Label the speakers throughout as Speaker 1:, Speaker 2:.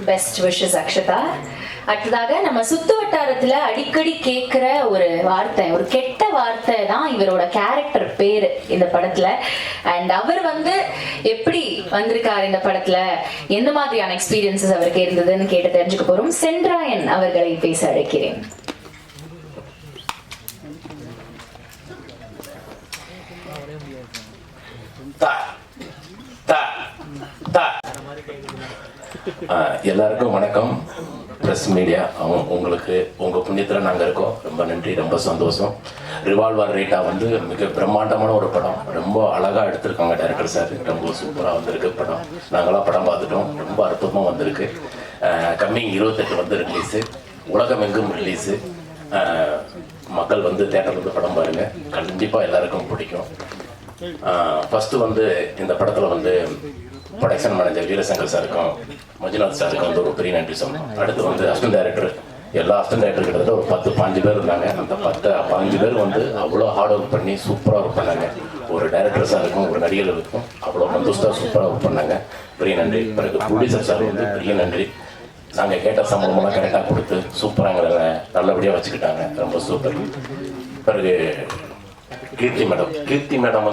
Speaker 1: Best wishes Akshata. அடுத்ததாக நம்ம சுத்து வட்டாரத்துல அடிக்கடி கேட்கிற ஒரு வார்த்தை, ஒரு கெட்ட வார்த்தை தான் இவரோட கேரக்டர் பேரு இந்த படத்துல. அண்ட் அவர் எப்படி வந்திருக்காரு இந்த படத்துல, எந்த மாதிரியான எக்ஸ்பீரியன்சஸ் அவருக்கு இருந்ததுன்னு கேட்டு தெரிஞ்சுக்க போறோம். சென்றாயன் அவர்களை பேச அழைக்கிறேன்.
Speaker 2: எல்லாருக்கும் வணக்கம். பிரஸ் மீடியா உங்களுக்கு உங்க புண்ணியத்தில் நாங்கள் இருக்கோம். ரொம்ப நன்றி, ரொம்ப சந்தோஷம். ரிவால்வர் ரேட்டா மிக பிரம்மாண்டமான ஒரு படம். ரொம்ப அழகாக எடுத்திருக்காங்க டைரக்டர் சார். ரொம்ப சூப்பராக வந்திருக்கு படம். நாங்களாம் படம் பார்த்துட்டோம். ரொம்ப அற்புதமாக வந்திருக்கு. கம்மிங் 28 ரிலீஸு, உலகம் எங்கும் ரிலீஸு. மக்கள் தேட்டரில் படம் பாருங்க, கண்டிப்பாக எல்லாருக்கும் பிடிக்கும். ஃபஸ்ட்டு இந்த படத்தில் ப்ரொடக்ஷன் மேனேஜர் வீரசங்கர் சாருக்கும் மஞ்சுநாத் சாருக்கும் ஒரு பெரிய நன்றி சொல்லணும். அடுத்து அசிஸ்டன்ட் டைரக்டர், எல்லா அசிஸ்டன்ட் டைரக்டர் கிட்டத்தட்ட ஒரு 10-15 பேர் இருந்தாங்க. அந்த 10-15 பேர் அவ்வளோ ஹார்ட் ஒர்க் பண்ணி சூப்பராக ஒர்க் பண்ணாங்க. ஒரு டைரக்டர் சாருக்கும் ஒரு நடிகர்களுக்கும் அவ்வளோ சந்தோஷமாக சூப்பராக ஒர்க் பண்ணாங்க. பெரிய நன்றி. பிறகு ப்ரொடியூசர் சார் பெரிய நன்றி. நாங்கள் கேட்ட சம்பளமெல்லாம் கரெக்டாக கொடுத்து சூப்பராக எங்களை நல்லபடியாக வச்சுக்கிட்டாங்க. ரொம்ப சூப்பர். பிறகு கீர்த்தி மேடம்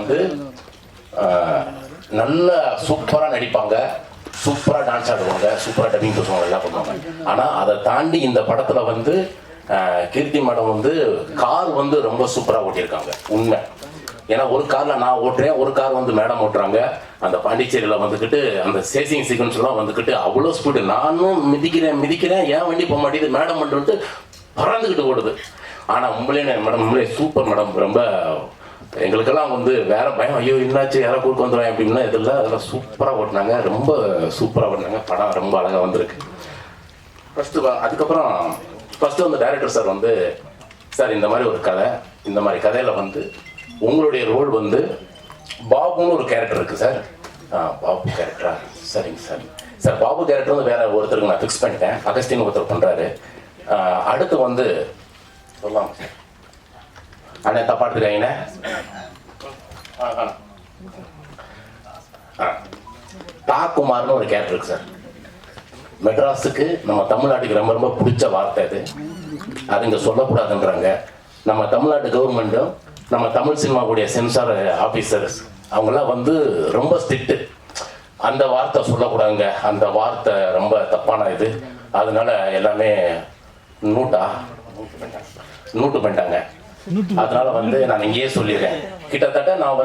Speaker 2: நல்ல சூப்பராக நடிப்பாங்க, சூப்பராக டான்ஸ் ஆடுவாங்க, சூப்பராக டப்பிங் பேசுவாங்க, எல்லாம் பண்ணுவாங்க. ஆனால் அதை தாண்டி இந்த படத்தில் கீர்த்தி மேடம் கார் ரொம்ப சூப்பராக ஓட்டியிருக்காங்க. உண்மை. ஏன்னா ஒரு காரில் நான் ஓட்டுறேன், ஒரு கார் மேடம் ஓட்டுறாங்க. அந்த பாண்டிச்சேரியில் அந்த சேசிங் சீக்வன்ஸ்லாம் அவ்வளோ ஸ்பீடு. நானும் மிதிக்கிறேன், ஏன் வண்டி போக மாட்டேங்குது, மேடம் பறந்துக்கிட்டு ஓடுது. ஆனால் உண்மையிலே சூப்பர் மேடம். ரொம்ப எங்களுக்கெல்லாம் வேற பயம், ஐயோ என்னாச்சு, யாரோ கூட்டு வந்துடுவேன் அப்படின்னா இதில் அதெல்லாம் சூப்பராக ஓட்டினாங்க. ரொம்ப சூப்பராக ஓட்டினாங்க. படம் ரொம்ப அழகாக வந்திருக்கு. அதுக்கப்புறம் டைரக்டர் சார் சார் இந்த மாதிரி ஒரு கதை, இந்த மாதிரி கதையில் உங்களுடைய ரோல் பாபுன்னு ஒரு கேரக்டர் இருக்குது சார். பாபு கேரக்டரா? சரிங்க சார். சார் பாபு கேரக்டர் வேற ஒருத்தருக்கு நான் ஃபிக்ஸ் பண்ணிட்டேன். அகஸ்டின் ஒருத்தர் பண்ணுறாரு. அடுத்து சொல்லலாம் சார். அண்ணே தப்பா எடுத்துக்காங்கண்ணே. தாக்குமார்னு ஒரு கேரக்டர் இருக்கு சார். மெட்ராஸுக்கு நம்ம தமிழ்நாட்டுக்கு ரொம்ப ரொம்ப பிடிச்ச வார்த்தை அது இங்கே சொல்லக்கூடாதுன்றாங்க. நம்ம தமிழ்நாட்டு கவர்மெண்ட்டும் நம்ம தமிழ் சினிமாவுடைய சென்சார் ஆஃபீஸர்ஸ் அவங்களாம் ரொம்ப ஸ்ட்ரிக்ட்டு. அந்த வார்த்தை சொல்லக்கூடாதுங்க, அந்த வார்த்தை ரொம்ப தப்பான இது. அதனால எல்லாமே நூட்டு பண்ணிட்டாங்க. அதனால நான் இங்கேயே சொல்லிடுறேன். கிட்டத்தட்ட நான்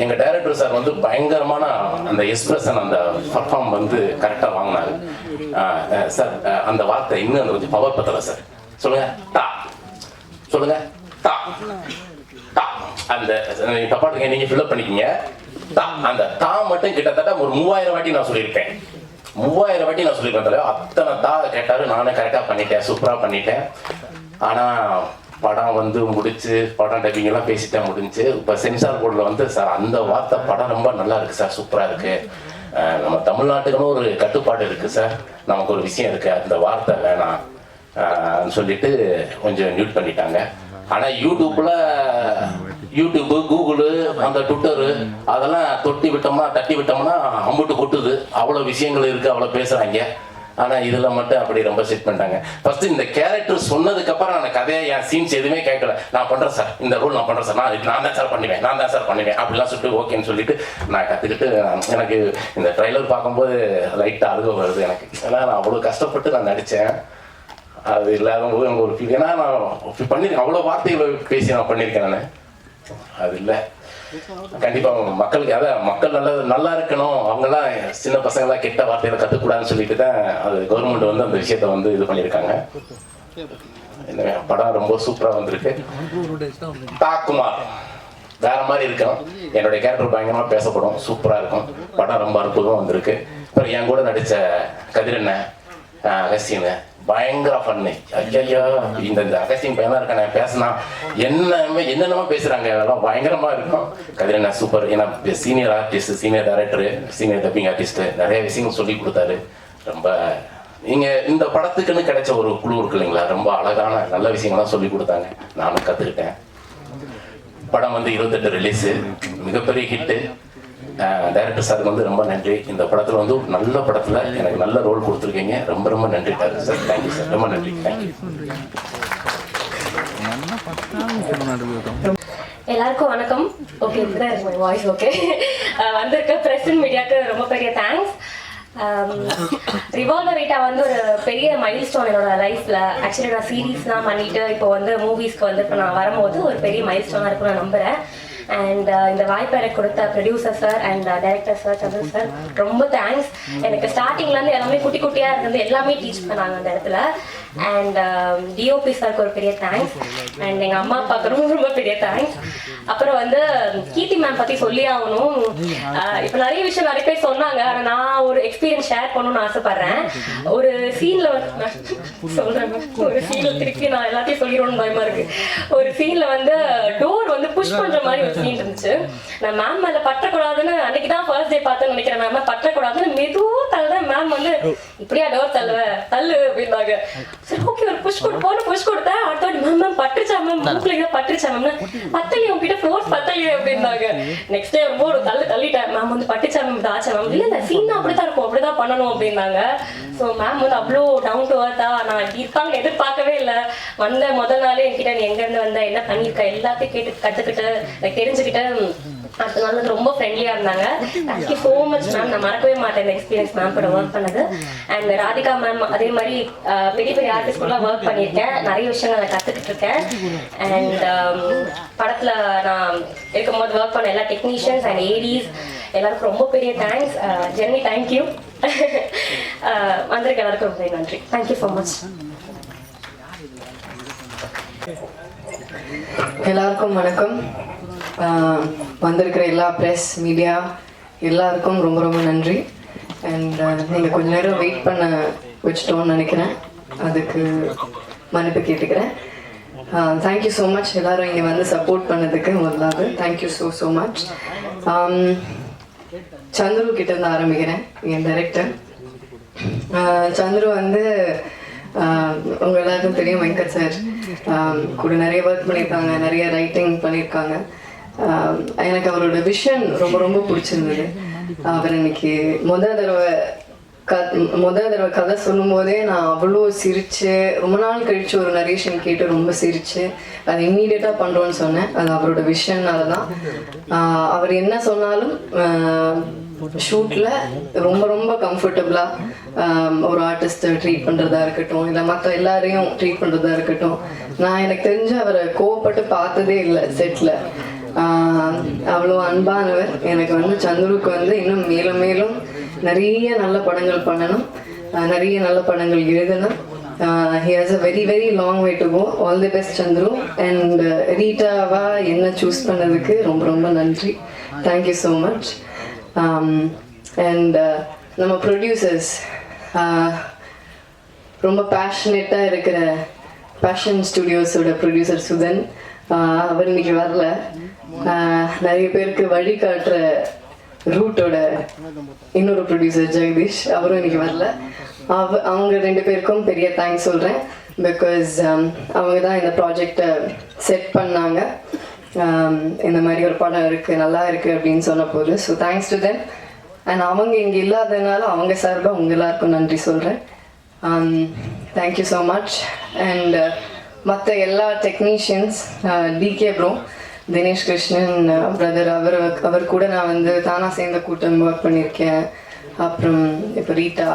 Speaker 2: எங்க டைரக்டர் சார் பயங்கரமான அந்த எக்ஸ்பிரஷன், அந்த பர்ஃபார்ம் கரெக்டா வாங்கினாரு சார். அந்த வார்த்தை இன்னும் கொஞ்சம் பவர் பத்தல சார். சொல்லுங்க டா, சொல்லுங்க டா டா. அந்த தப்பாட்டுங்க, நீங்க ஃபில்அப் பண்ணிக்கீங்க. டா, அந்த டா மட்டும் கிட்டத்தட்ட ஒரு 3000 வாட்டி நான் சொல்லியிருப்பேன். 3000 வாட்டி நான் சொல்லியிருப்பேன். அத்தனை டா கேட்டாரு. நானே கரெக்டா பண்ணிட்டேன், சூப்பரா பண்ணிட்டேன். ஆனால் படம் முடிச்சு, படம் டப்பிங் எல்லாம் பேசிட்டேன், முடிஞ்சு. இப்போ சென்சார் போர்டில் சார் அந்த வார்த்தை படம் ரொம்ப நல்லா இருக்கு சார், சூப்பராக இருக்கு. நம்ம தமிழ்நாட்டுக்குன்னு ஒரு கட்டுப்பாடு இருக்கு சார், நமக்கு ஒரு விஷயம் இருக்கு, அந்த வார்த்தை வேணாம் சொல்லிட்டு கொஞ்சம் மியூட் பண்ணிட்டாங்க. ஆனால் யூடியூப்பு, கூகுளு, அந்த ட்விட்டரு அதெல்லாம் தட்டி விட்டோம்னா அம்புட்டு கொட்டுது. அவ்வளோ விஷயங்கள் இருக்கு, அவ்வளோ பேசுறாங்க. ஆனால் இதில் மட்டும் அப்படி ரொம்ப செட் பண்ணிட்டாங்க. ஃபர்ஸ்ட் இந்த கேரக்டர் சொன்னதுக்கப்புறம் நான் கதையை, என் சீன்ஸ் எதுவுமே கேட்கல. நான் பண்ணுறேன் சார், இந்த ரோல் நான் பண்ணுறேன் சார், நான் தான் சார் பண்ணுவேன் அப்படிலாம் சொல்லிட்டு ஓகேன்னு சொல்லிட்டு நான் கற்றுக்கிட்டு, எனக்கு இந்த ட்ரைலர் பார்க்கும்போது லைட்டாக அழுக வருது எனக்கு. ஏன்னா நான் அவ்வளோ கஷ்டப்பட்டு நான் நடித்தேன். அது இல்லாத போது எனக்கு ஒரு ஃபீல். ஏன்னா நான் பண்ணியிருக்கேன், அவ்வளோ வார்த்தைகளை பேசி நான் பண்ணியிருக்கேன். நான் அது இல்லை. கண்டிப்பா மக்களுக்கு மக்கள் நல்லா இருக்கணும், அவங்கெல்லாம் சின்ன பசங்களாம் கெட்ட வார்த்தையில கத்துக்கூடாதுன்னு சொல்லிட்டு தான் அது கவர்மெண்ட் அந்த விஷயத்த இது பண்ணியிருக்காங்க. படம் ரொம்ப சூப்பரா வந்திருக்கு. தாக்குமார் வேற மாதிரி இருக்கும். என்னுடைய கேரக்டர் பயங்கரமா பேசப்படும், சூப்பரா இருக்கும். படம் ரொம்ப அற்புதமா வந்திருக்கு. அப்புறம் என் கூட நடிச்ச கதிரண்ண, அகஸ்டின் பயங்கர பண்ணு. ஐயா இந்த அகஸ்டின் பையனா இருக்க பேசினா என்னென்னமோ பேசுறாங்க, அதெல்லாம் பயங்கரமா இருக்கும். கதிரண்ணா சூப்பர். ஏன்னா senior artist, senior director, senior dubbing artist, நிறைய விஷயங்கள் சொல்லி கொடுத்தாரு. ரொம்ப நீங்க இந்த படத்துக்குன்னு கிடைச்ச ஒரு குழு இருக்கு இல்லைங்களா, ரொம்ப அழகான நல்ல விஷயங்கள்லாம் சொல்லி கொடுத்தாங்க. நானும் கத்துக்கிட்டேன். படம் 28 ரிலீஸு, மிகப்பெரிய ஹிட்டு. டைரக்டர் சாருக்கு வந்து ரொம்ப நன்றி. இந்த படத்தில் வந்து ஒரு நல்ல படத்தில் எனக்கு நல்ல ரோல் கொடுத்துருக்கீங்க. ரொம்ப ரொம்ப நன்றி டைரக்டர் சார். தேங்க்யூ சார், ரொம்ப நன்றி. தேங்க்யூ.
Speaker 3: எல்லாருக்கும் வணக்கம். ஓகே, இப்போதான் வாய்ஸ் ஓகே. வந்திருக்க பிரஸ் அண்ட் மீடியாவுக்கு ரொம்ப பெரிய தேங்க்ஸ். ரிவால்வர் ரீட்டா வந்து ஒரு பெரிய மைல் ஸ்டோன் என்னோட லைஃப்ல. ஆக்சுவலி நான் சீரீஸ்லாம் பண்ணிட்டு இப்போ வந்து மூவிஸ்க்கு வந்து இப்போ நான் வரும்போது ஒரு பெரிய மைல் ஸ்டோனாக இருக்கும்னு நான் நம்புறேன். அண்ட் இந்த வாய்ப்பை எனக்கு கொடுத்த producer sir and director sir Chandra sir ரொம்ப தேங்க்ஸ். எனக்கு ஸ்டார்டிங்லேருந்து எல்லாமே குட்டி குட்டியாக இருந்தது எல்லாமே டீச் பண்ணாங்க அந்த இடத்துல. அண்ட் டிஓபி சாருக்கு ஒரு பெரிய தேங்க்ஸ். அண்ட் எங்கள் அம்மா அப்பாவுக்கு ரொம்ப ரொம்ப பெரிய தேங்க்ஸ். அப்புறம் வந்து கீர்த்தி மேம் பற்றி சொல்லி ஆகணும். இப்போ நிறைய விஷயம் நிறைய பேர் சொன்னாங்க. ஆனால் நான் ஒரு எக்ஸ்பீரியன்ஸ் ஷேர் பண்ணணும்னு ஆசைப்படுறேன். ஒரு சீனில் சொல்கிறேன். ஒரு சீனில் திருப்பி நான் எல்லாத்தையும் சொல்லிடணும்னு பயமா இருக்கு. ஒரு சீனில் வந்து டோர் வந்து புஷ் பண்ணுற மாதிரி ஒரு சீன் இருந்துச்சு. நான் மேம் மேலே பற்றக்கூடாதுன்னு அன்னைக்கு தான் ஃபர்ஸ்ட் டே பார்த்தேன்னு நினைக்கிறேன். மேம் பற்றக்கூடாதுன்னு மெதுவாக தள்ளுறேன். மேம் வந்து இப்படியா டோர் தள்ளு அப்படின்னாங்க. சரி ஓகே, ஒரு புஷ் கொடுத்தேன். அடுத்த வாட்டி மேம் பட்டுச்சா மேம், மூக்கில் பட்டுச்சா மேம், பத்தலையே உங்ககிட்ட ஃபோர்ஸ் பத்தலையே அப்படின்னாங்க. நெக்ஸ்ட் டே ரொம்ப ஒரு தள்ளிட்டேன். மேம் வந்து பட்டுச்சா மேம், தாச்சா மேம், இல்லை இந்த சீன் அப்படிதான் இருக்கும், அப்படிதான் பண்ணணும் அப்படின்னாங்க. ஸோ மேம் வந்து அவ்வளோ டவுன் டு அர்த்தா நான் இப்படி இருப்பாங்க எதிர்பார்க்கவே இல்லை. வந்த முதல் நாளே என்கிட்ட நீ எங்கேருந்து வந்த, என்ன பண்ணியிருக்க எல்லாத்தையும் கேட்டு கற்றுக்கிட்டு தெரிஞ்சுக்கிட்டு அடுத்த நாள் வந்து ரொம்ப ஃப்ரெண்ட்லியாக இருந்தாங்க. Thank you so much ma'am. நான் மறக்கவே மாட்டேன் இந்த எக்ஸ்பீரியன்ஸ் மேம் கூட ஒர்க் பண்ணது. அண்ட் ராதிகா மேம் அதே மாதிரி பெரிய பெரிய ஆர்டிஸ்ட்லாம் ஒர்க் பண்ணியிருக்கேன். நிறைய விஷயங்கள் நான் கற்றுக்கிட்டு இருக்கேன். அண்ட் படத்தில் நான் இருக்கும்போது ஒர்க் பண்ண எல்லா டெக்னீஷியன்ஸ் அண்ட் ஏடிஸ் எல்லாருக்கும் ரொம்ப பெரிய தேங்க்ஸ். Journey thank you. வந்திருக்க எல்லாருக்கும் ரொம்ப நன்றி. Thank you so much.
Speaker 4: எல்லாருக்கும் வணக்கம். வந்திருக்கிற எல்லா ப்ரெஸ் மீடியா எல்லாருக்கும் ரொம்ப ரொம்ப நன்றி. அண்ட் நீங்கள் கொஞ்ச நேரம் வெயிட் பண்ண வச்சுட்டோன்னு நினைக்கிறேன். அதுக்கு மன்னிப்பு கேட்டுக்கிறேன். தேங்க்யூ ஸோ மச் எல்லோரும் இங்கே வந்து சப்போர்ட் பண்ணதுக்கு. முதலாவது தேங்க்யூ ஸோ மச். சந்துரு கிட்ட இருந்து ஆரம்பிக்கிறேன். என் டைரக்டர் சந்துரு வந்து உங்கள் எல்லாருக்கும் தெரியும். வெங்கட் சார் கூட நிறைய ஒர்க் பண்ணியிருக்காங்க, நிறைய ரைட்டிங் பண்ணியிருக்காங்க. எனக்கு அவரோட விஷன் ரொம்ப ரொம்ப பிடிச்சிருந்தது. அவர் இன்னைக்கு முதல் தடவை கதை சொல்லும் போதே நான் அவ்வளோ சிரிச்சு, ரொம்ப நாள் கழிச்சு ஒரு நரேஷன் கேட்டு ரொம்ப சிரிச்சு அது இம்மீடியட்டாக பண்ணுறோன்னு சொன்னேன். அது அவரோட விஷன்னால தான். அவர் என்ன சொன்னாலும் ஷூட்டில் ரொம்ப ரொம்ப கம்ஃபர்டபுளாக ஒரு ஆர்டிஸ்ட்டை ட்ரீட் பண்ணுறதா இருக்கட்டும், இல்லை மற்ற எல்லாரையும் ட்ரீட் பண்ணுறதா இருக்கட்டும். நான் எனக்கு தெரிஞ்சு அவரை கோவப்பட்டு பார்த்ததே இல்லை செட்டில். அவ்வளோ அன்பானவர். எனக்கு வந்து சந்துருக்கு வந்து இன்னும் மேலும் மேலும் நிறைய நல்ல படங்கள் பண்ணணும், நிறைய நல்ல படங்கள் எழுதணும். he has a very very long way to go. all the best Chandru. And ரீட்டாவா என்ன சூஸ் பண்ணதுக்கு ரொம்ப ரொம்ப நன்றி. Thank you so much. அண்ட் நம்ம ப்ரொடியூசர்ஸ் ரொம்ப பேஷனேட்டாக இருக்கிற பேஷன் ஸ்டுடியோஸோட ப்ரொடியூசர் சுதன், அவர் இன்னைக்கு வரல. நிறைய பேருக்கு வழிகாட்டுற ரூட்டோட இன்னொரு ப்ரொடியூசர் ஜெகதீஷ், அவரும் இன்னைக்கு வரல. அவங்க ரெண்டு பேருக்கும் பெரிய தேங்க்ஸ் சொல்கிறேன். பிகாஸ் அவங்க தான் இந்த ப்ராஜெக்டை செட் பண்ணாங்க. இந்த மாதிரி ஒரு படம் இருக்குது, நல்லா இருக்குது அப்படின்னு சொன்ன போது. So thanks to them. And அவங்க இங்கே இல்லாததுனால அவங்க சார்பாக உங்கள் எல்லாருக்கும் நன்றி சொல்கிறேன். Thank you so much. அண்ட் மற்ற எல்லா டெக்னீஷியன்ஸ், DK bro, Dinesh Krishnan brother, அவர் கூட நான் வந்து தானா சேர்ந்த கூட்டம் ஒர்க் பண்ணியிருக்கேன். அப்புறம் இப்போ ரீட்டா.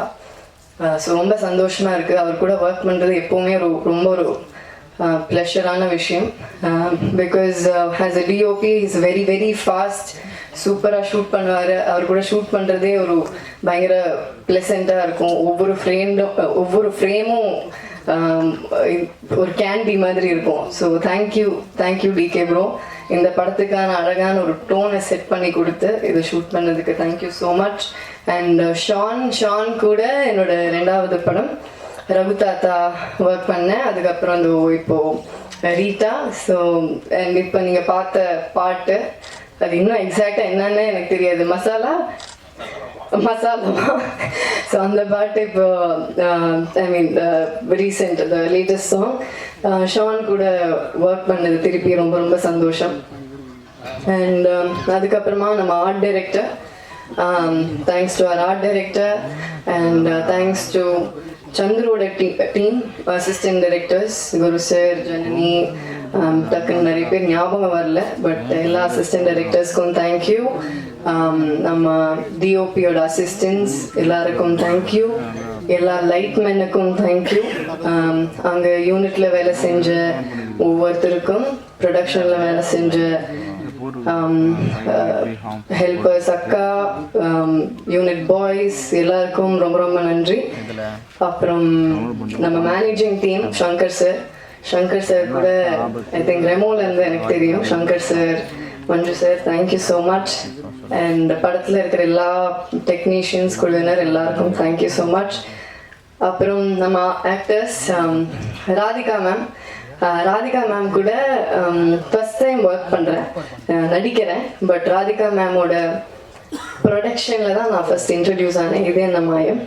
Speaker 4: ஸோ ரொம்ப சந்தோஷமாக இருக்குது. அவர் கூட ஒர்க் பண்ணுறது எப்போவுமே ரொம்ப ஒரு ப்ளஷரான விஷயம். Because as a DOP is very very fast, சூப்பராக ஷூட் பண்ணுவார். அவர் கூட ஷூட் பண்ணுறதே ஒரு பயங்கர ப்ளசண்ட்டாக இருக்கும். ஒவ்வொரு ஃப்ரேமும் ஒரு கேண்டி மாதிரி இருக்கும். So thank you decay bro. இந்த படத்துக்கான அழகான ஒரு டோனை செட் பண்ணி கொடுத்து இதை ஷூட் பண்ணதுக்கு thank you so much. And Shaan கூட என்னோட 2வது படம் ரகு தாத்தா ஒர்க் பண்ணேன். அதுக்கப்புறம் அந்த இப்போது ரீட்டா. ஸோ அண்ட் இப்போ நீங்கள் பார்த்த பாட்டு அது இன்னும் எக்ஸாக்டாக என்னன்னு எனக்கு தெரியாது. மசாலாவா? ஸோ அந்த பாட்டு இப்போ I mean recent the latest song Shan கூட ஒர்க் பண்ணது திருப்பி ரொம்ப ரொம்ப சந்தோஷம். அண்ட் அதுக்கப்புறமா நம்ம ஆர்ட் டைரக்டர் தேங்க்ஸ் டு அவர் art director and thanks to சந்துரோட team assistant directors Guru sir, Janani, டக்குன்னு நிறைய பேர் ஞாபகம் வரல, பட் எல்லா அசிஸ்டன்ட் டைரக்டர்ஸ்க்கும் தேங்க்யூ. நம்ம டிஓபியோட அசிஸ்டன்ஸ் எல்லாருக்கும் தேங்க்யூ. எல்லா லைட்மேனுக்கும் தேங்க்யூ. அங்கே யூனிட்ல வேலை செஞ்ச ஒவ்வொருத்தருக்கும், ப்ரொடக்ஷனில் வேலை செஞ்ச ஹெல்பர்ஸ், அக்கா, யூனிட் பாய்ஸ் எல்லாருக்கும் ரொம்ப ரொம்ப நன்றி. அப்புறம் நம்ம மேனேஜிங் டீம் சங்கர் சார் கூட ஐ திங்க் ரெமோலேருந்து எனக்கு தெரியும். Shankar sir, Manju sir, thank you so much. And படத்தில் இருக்கிற எல்லா டெக்னீஷியன்ஸ் குழுவினர் எல்லாருக்கும் தேங்க்யூ ஸோ மச். அப்புறம் நம்ம ஆக்டர்ஸ் ராதிகா மேம் கூட ஃபர்ஸ்ட் டைம் ஒர்க் பண்ணுறேன், நடிக்கிறேன். பட் ராதிகா மேமோட ப்ரொடக்ஷனில் தான் நான் ஃபர்ஸ்ட் இன்ட்ரடியூஸ் ஆனேன். இதே என்ன மாயம்.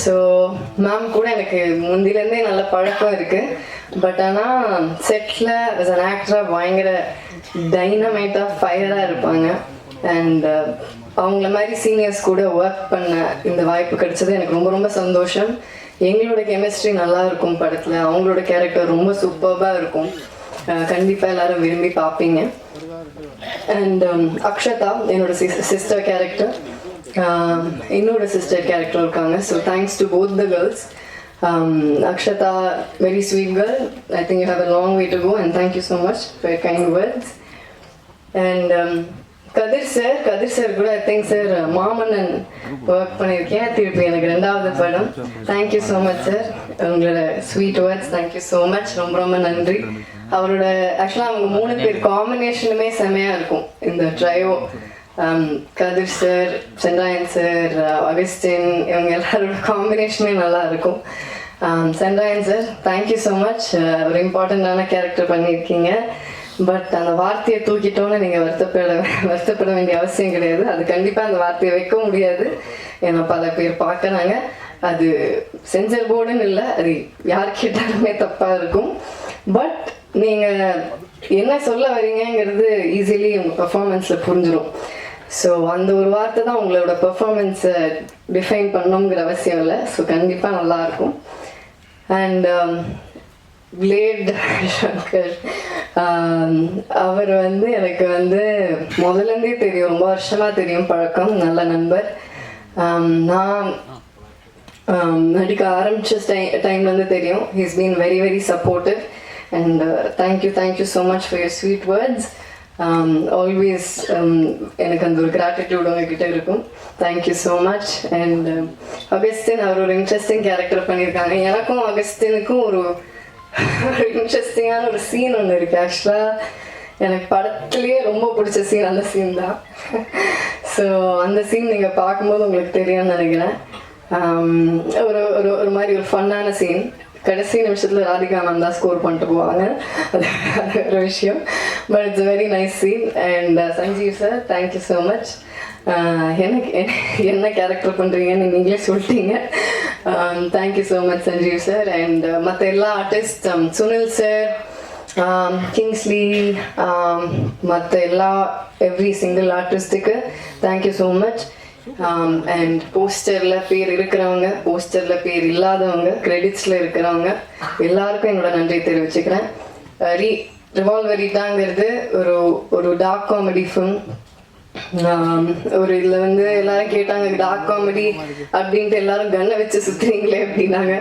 Speaker 4: ஸோ மேம் கூட எனக்கு முந்திலேருந்தே நல்ல பழக்கம் இருக்குது. பட் ஆனால் செட்டில் as an ஆக்டராக பயங்கர டைனமைட்டாக ஃபயராக இருப்பாங்க. அண்ட் அவங்கள மாதிரி சீனியர்ஸ் கூட ஒர்க் பண்ண இந்த வாய்ப்பு கிடைச்சது எனக்கு ரொம்ப ரொம்ப சந்தோஷம். எங்களோட கெமிஸ்ட்ரி நல்லா இருக்கும் படத்தில். அவங்களோட கேரக்டர் ரொம்ப சூப்பர்பாக இருக்கும். கண்டிப்பாக எல்லாரும் விரும்பி பார்ப்பீங்க. அண்ட் அக்ஷதா என்னோட சிஸ்டர் கேரக்டர், என்னோட சிஸ்டர் கேரக்டர் இருக்காங்க. So thanks to both the girls. Akshata, very sweet girl. I think you have a long way to go, and thank you so much for your kind words. And Kathir sir கூட I think sir Maamannan work பண்ணியிருக்கேன். திருப்பி எனக்கு 2வது படம். Thank you so much sir, உங்களோட sweet words thank you so much. ரொம்ப ரொம்ப நன்றி. அவரோட ஆக்சுவலாக அவங்க 3 பேர் காம்பினேஷனுமே செமையாக இருக்கும் இந்த ட்ரையோ. கதிர் சார், சென்ராயன் சார், அகஸ்டின், இவங்க எல்லாரோட காம்பினேஷனே நல்லா இருக்கும். Sendrayan sir, thank you so much. ஒரு இம்பார்ட்டண்ட்டான கேரக்டர் பண்ணியிருக்கீங்க. பட் அந்த வார்த்தையை தூக்கிட்டோன்னு நீங்கள் வருத்தப்பட வேண்டிய அவசியம் கிடையாது. அது கண்டிப்பாக அந்த வார்த்தையை வைக்க முடியாது. ஏன்னா பல பேர் பார்க்குறாங்க. அது சென்சர் போர்டுன்னு இல்லை, அது யார் கேட்டாலுமே தப்பாக இருக்கும். பட் நீங்கள் என்ன சொல்ல வரீங்கிறது ஈஸிலி உங்கள் பர்ஃபார்மன்ஸில் புரிஞ்சிடும். ஸோ அந்த ஒரு வார்த்தை தான் உங்களோட பர்ஃபார்மன்ஸை டிஃபைன் பண்ணணுங்கிற அவசியம் இல்லை. ஸோ கண்டிப்பாக நல்லாயிருக்கும். அண்ட் பிளேட் சங்கர், அவர் எனக்கு முதலேருந்தே தெரியும், ரொம்ப வருஷமாக தெரியும், பழக்கம், நல்ல நண்பர். நான் நடிக்க ஆரம்பித்த டைம்லேருந்து தெரியும். He's been very very supportive. And thank you so much for your sweet words. Always எனக்கு அந்த ஒரு கிராட்டிடியூட் உங்ககிட்ட இருக்கும். Thank you so much. And Augustine, அவர் ஒரு இன்ட்ரெஸ்டிங் கேரக்டர் பண்ணியிருக்காங்க. எனக்கும் அகஸ்டினுக்கும் ஒரு இன்ட்ரெஸ்டிங்கான ஒரு சீன் ஒன்று இருக்குது. ஆக்சுவலாக எனக்கு படத்துலேயே ரொம்ப பிடிச்ச சீன் அந்த சீன் தான். ஸோ அந்த சீன் நீங்கள் பார்க்கும்போது உங்களுக்கு தெரியும்னு நினைக்கிறேன். ஒரு மாதிரி ஒரு ஃபன்னான சீன். கடைசி நிமிஷத்தில் ராதிகா மேம் தான் ஸ்கோர் பண்ணிட்டு போவாங்க. அது ஒரு விஷயம். But it's very nice scene. And Sanjeev sir, thank you so much. எனக்கு என்ன கேரக்டர் பண்ணுறீங்கன்னு நீங்களே சொல்லிட்டீங்க. Thank you so much Sanjeev sir. And மற்ற எல்லா ஆர்டிஸ்ட், சுனில் சார், கிங்ஸ்லி, மற்ற எல்லா எவ்ரி சிங்கிள் ஆர்டிஸ்ட்டுக்கு தேங்க்யூ ஸோ மச். அண்ட் போஸ்டரில் பேர் இருக்கிறவங்க, போஸ்டரில் பேர் இல்லாதவங்க, கிரெடிட்ஸில் இருக்கிறவங்க எல்லாருக்கும் என்னோட நன்றி தெரிவிச்சுக்கிறேன். ரிவால்வர் ரீட்டாங்கிறது ஒரு டார்க் காமெடி ஃபிலிம். ஒரு இதில் எல்லாரும் கேட்டாங்க, டார்க் காமெடி அப்படின்ட்டு எல்லாரும் கண்ணை வச்சு சுற்றுறீங்களே அப்படின்னாங்க.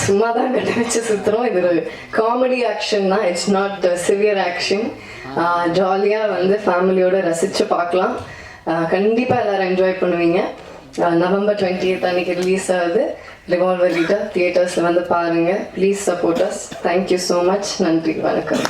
Speaker 4: சும்மா தான் கண்ணை வச்சு சுற்றுறோம். இது ஒரு காமெடி ஆக்ஷன் தான், இட்ஸ் நாட் சிவியர் ஆக்ஷன். ஜாலியாக ஃபேமிலியோட ரசித்து பார்க்கலாம். கண்டிப்பாக எல்லோரும் என்ஜாய் பண்ணுவீங்க. November 20th அன்றைக்கி ரிலீஸ் ஆகுது ரிவால்வர் ரீட்டா. தியேட்டர்ஸில் பாருங்கள். Please support us. Thank you so much. நன்றி, வணக்கம்.